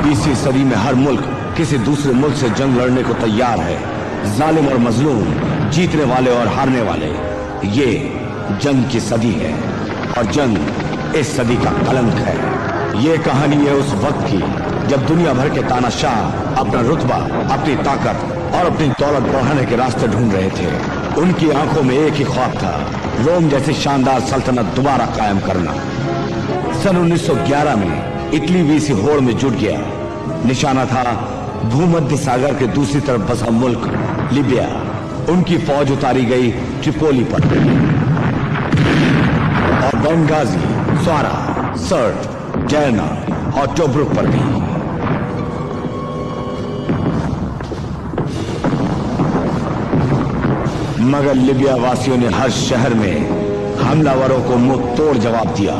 20वीं सदी में हर मुल्क किसी दूसरे मुल्क से जंग लड़ने को तैयार है। जालिम और मजलूम, जीतने वाले और हारने वाले, ये जंग की सदी है और जंग इस सदी का कलंक है। ये कहानी है उस वक्त की जब दुनिया भर के तानाशाह अपना रुतबा, अपनी ताकत और अपनी दौलत बढ़ाने के रास्ते ढूंढ रहे थे। उनकी आंखों में एक ही ख्वाब था, रोम जैसी शानदार सल्तनत दोबारा कायम करना। सन 1911 में इटली भी इसी होड़ में जुट गया। निशाना था भूमध्य सागर के दूसरी तरफ बसा मुल्क लीबिया। उनकी फौज उतारी गई ट्रिपोली पर और बेंगाजी, स्वारा, सर्ट, जैना और टोब्रुक पर भी। मगर लीबिया वासियों ने हर शहर में हमलावरों को मुंह तोड़ जवाब दिया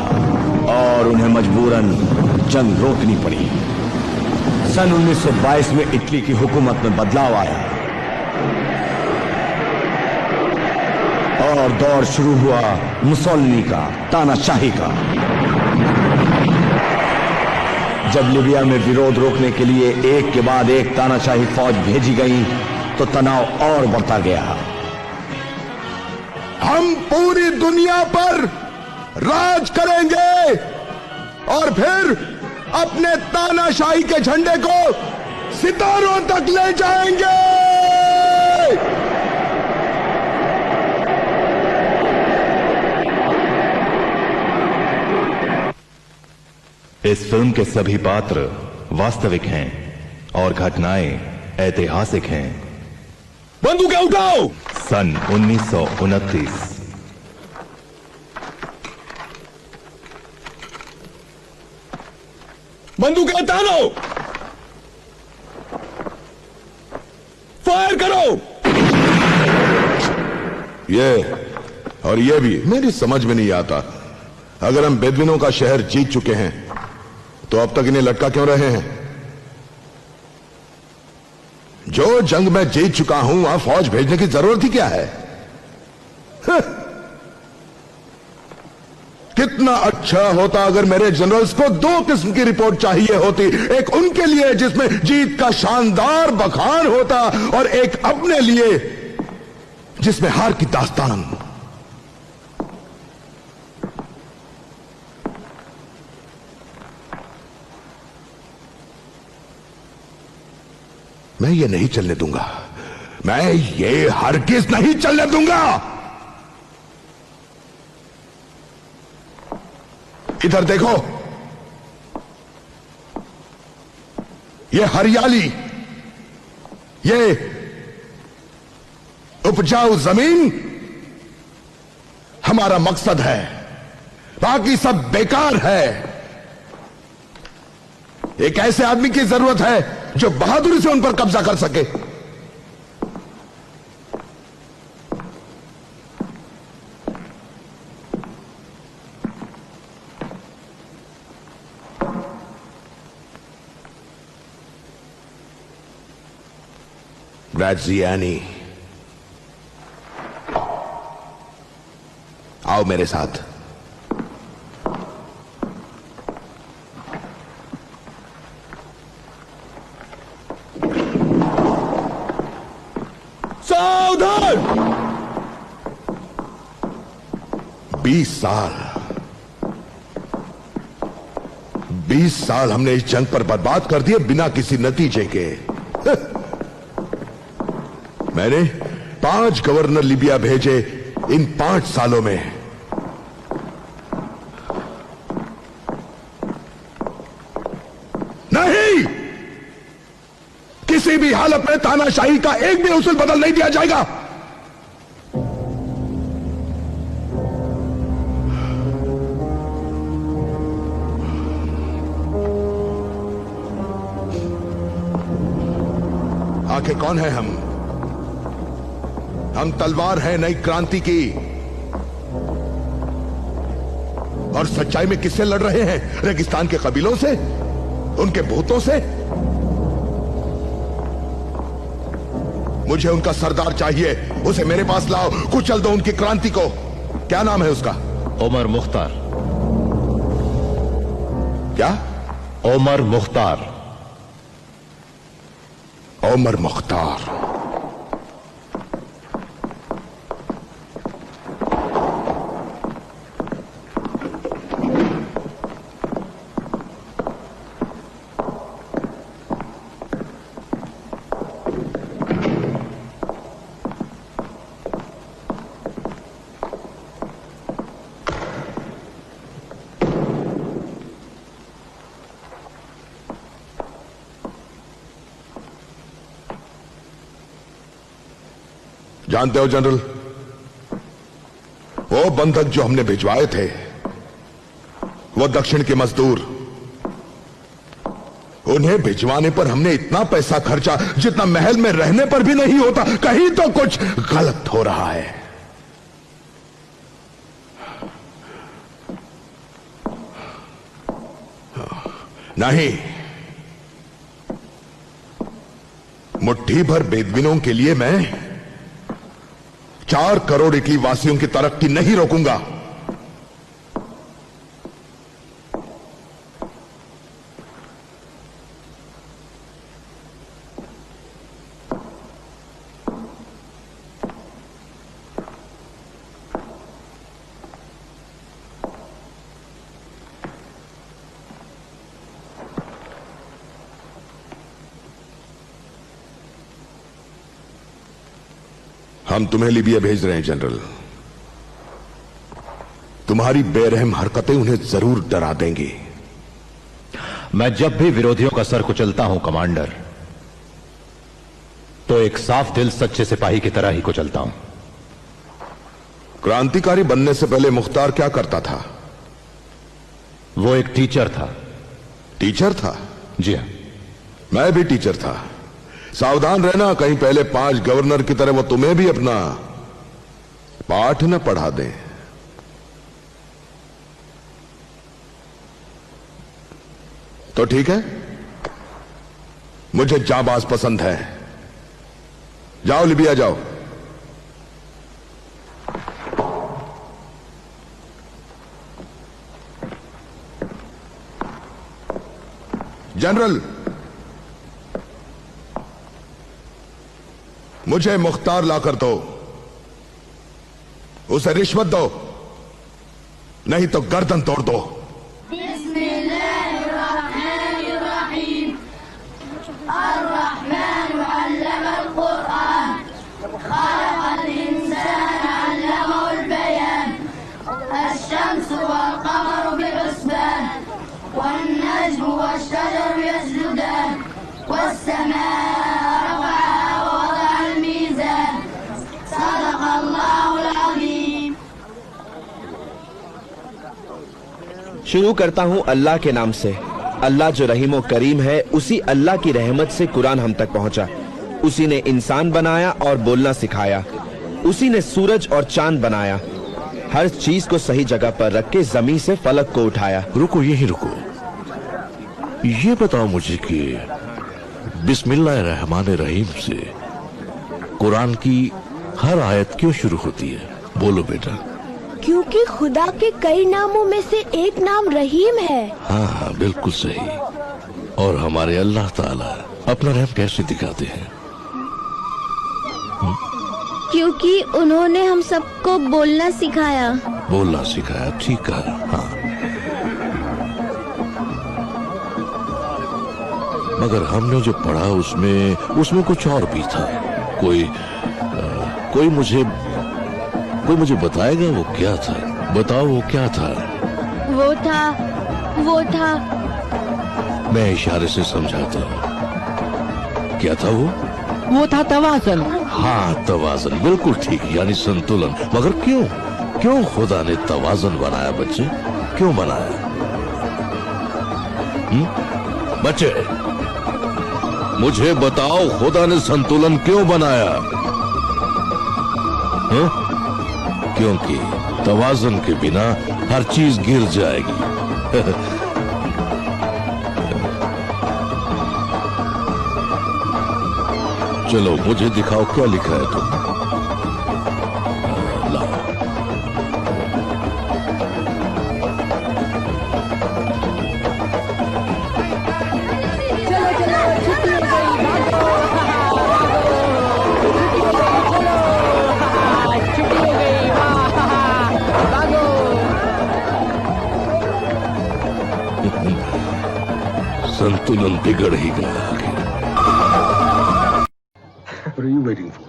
और उन्हें मजबूरन जंग रोकनी पड़ी। सन 1922 में इटली की हुकूमत में बदलाव आया और दौर शुरू हुआ मुसोलिनी का, तानाशाही का। जब लीबिया में विरोध रोकने के लिए एक के बाद एक तानाशाही फौज भेजी गई तो तनाव और बढ़ता गया। हम पूरी दुनिया पर राज करेंगे और फिर अपने तानाशाही के झंडे को सितारों तक ले जाएंगे। इस फिल्म के सभी पात्र वास्तविक हैं और घटनाएं ऐतिहासिक हैं। बंदूकें उठाओ। सन 1929। बंदूकें तानो। फायर करो। ये और ये भी मेरी समझ में नहीं आता। अगर हम बेदविनों का शहर जीत चुके हैं तो अब तक इन्हें लटका क्यों रहे हैं? जो जंग में जीत चुका हूं वहां फौज भेजने की जरूरत ही क्या है? कितना अच्छा होता अगर मेरे जनरल्स को दो किस्म की रिपोर्ट चाहिए होती, एक उनके लिए जिसमें जीत का शानदार बखान होता और एक अपने लिए जिसमें हार की दास्तान। मैं ये नहीं चलने दूंगा। मैं ये हरगिज नहीं चलने दूंगा। इधर देखो, ये हरियाली, ये उपजाऊ जमीन हमारा मकसद है, बाकी सब बेकार है। एक ऐसे आदमी की जरूरत है जो बहादुरी से उन पर कब्जा कर सके। ग्रेजियानी, आओ मेरे साथ। सावधान। 20 साल हमने इस जंग पर बर्बाद कर दिए बिना किसी नतीजे के। मैंने 5 गवर्नर लीबिया भेजे इन 5 सालों में। नहीं, किसी भी हालत में तानाशाही का एक भी उसूल बदल नहीं दिया जाएगा। आखिर कौन है हम? हम तलवार हैं नई क्रांति की। और सच्चाई में किससे लड़ रहे हैं? रेगिस्तान के कबीलों से, उनके भूतों से। मुझे उनका सरदार चाहिए, उसे मेरे पास लाओ, कुचल दो उनकी क्रांति को। क्या नाम है उसका? उमर मुख्तार। क्या? उमर मुख्तार। उमर मुख्तार। जानते हो जनरल, वो बंधक जो हमने भिजवाए थे, वो दक्षिण के मजदूर, उन्हें भिजवाने पर हमने इतना पैसा खर्चा जितना महल में रहने पर भी नहीं होता। कहीं तो कुछ गलत हो रहा है। नहीं, मुट्ठी भर बेदबिनों के लिए मैं 4 करोड़ इटली वासियों की तरक्की नहीं रोकूंगा। हम तुम्हें लीबिया भेज रहे हैं जनरल। तुम्हारी बेरहम हरकतें उन्हें जरूर डरा देंगी। मैं जब भी विरोधियों का सर कुचलता हूं कमांडर, तो एक साफ दिल सच्चे सिपाही की तरह ही कुचलता हूं। क्रांतिकारी बनने से पहले मुख्तार क्या करता था? वो एक टीचर था। टीचर था? जी हां। मैं भी टीचर था। सावधान रहना, कहीं पहले 5 गवर्नर की तरह वो तुम्हें भी अपना पाठ न पढ़ा दें। तो ठीक है, मुझे जाबाज पसंद है। जाओ लिबिया जाओ। जनरल, मुझे मुख्तार लाकर दो। उसे रिश्वत दो, नहीं तो गर्दन तोड़ दो। बिस्मिल्लाहिर्रहमानिर्रहीम। अर्रहमान अल्लमल कुरआन, खलक़ल इंसान अल्लमहुल बयान। अश-शम्सु वल क़मरु बिहुस्बान, वन्नज्मु वश्शजरु यस्जुदान, वस्समाअ रफ़अहा ववदअल मीज़ान। सदक़ल्लाहुल अज़ीम। शुरू करता हूँ अल्लाह के नाम से। अल्लाह जो रहीम व करीम है, उसी अल्लाह की रहमत से कुरान हम तक पहुंचा। उसी ने इंसान बनाया और बोलना सिखाया। उसी ने सूरज और चांद बनाया। हर चीज को सही जगह पर रख के जमीन से फलक को उठाया। रुको, यही रुको। ये बताओ मुझे कि बिस्मिल्लाहिर्रहमानिर्रहीम से कुरान की हर आयत क्यों शुरू होती है? बोलो बेटा। क्योंकि खुदा के कई नामों में से एक नाम रहीम है। हाँ हाँ, बिल्कुल सही। और हमारे अल्लाह ताला अपना रहम कैसे दिखाते हैं? क्योंकि उन्होंने हम सबको बोलना सिखाया। बोलना सिखाया, ठीक कहा। हाँ, मगर हमने जो पढ़ा उसमें कुछ और भी था। कोई मुझे बताएगा वो क्या था? बताओ वो क्या था? वो था मैं इशारे से समझाता हूँ। क्या था वो? वो था तवाज़ुन। हाँ, तवाज़ुन, बिल्कुल ठीक, यानी संतुलन। मगर क्यों खुदा ने तवाज़ुन बनाया बच्चे? क्यों बनाया? बच्चे, मुझे बताओ, खुदा ने संतुलन क्यों बनाया? क्योंकि तवाज़ुन के बिना हर चीज गिर जाएगी। चलो मुझे दिखाओ क्या लिखा है तुम। लाओ। चलो छुट्टी हो गई, भागो। संतुलन बिगड़ ही गया आखिर। What are you waiting for?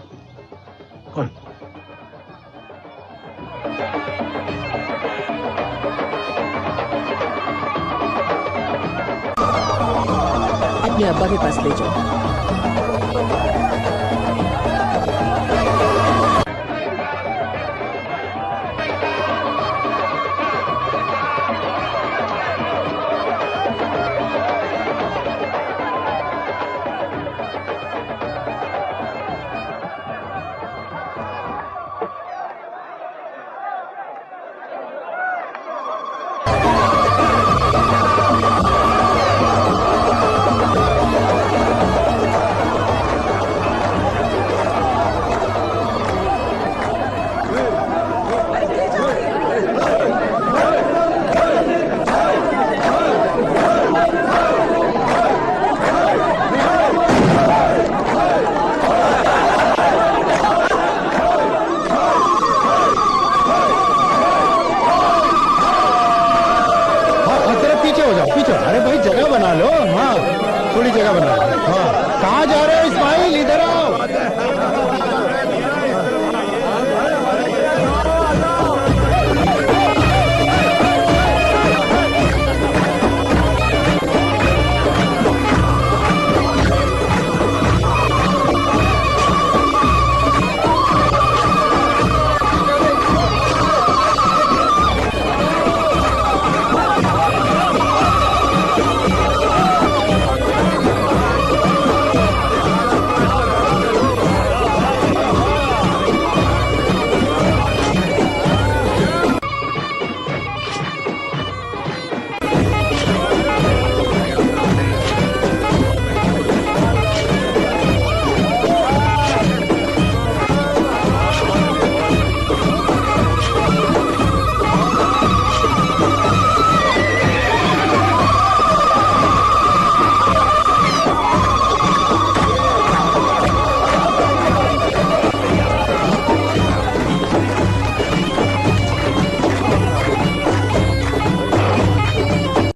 Come on. अपने अब्बा के पास ले जाओ।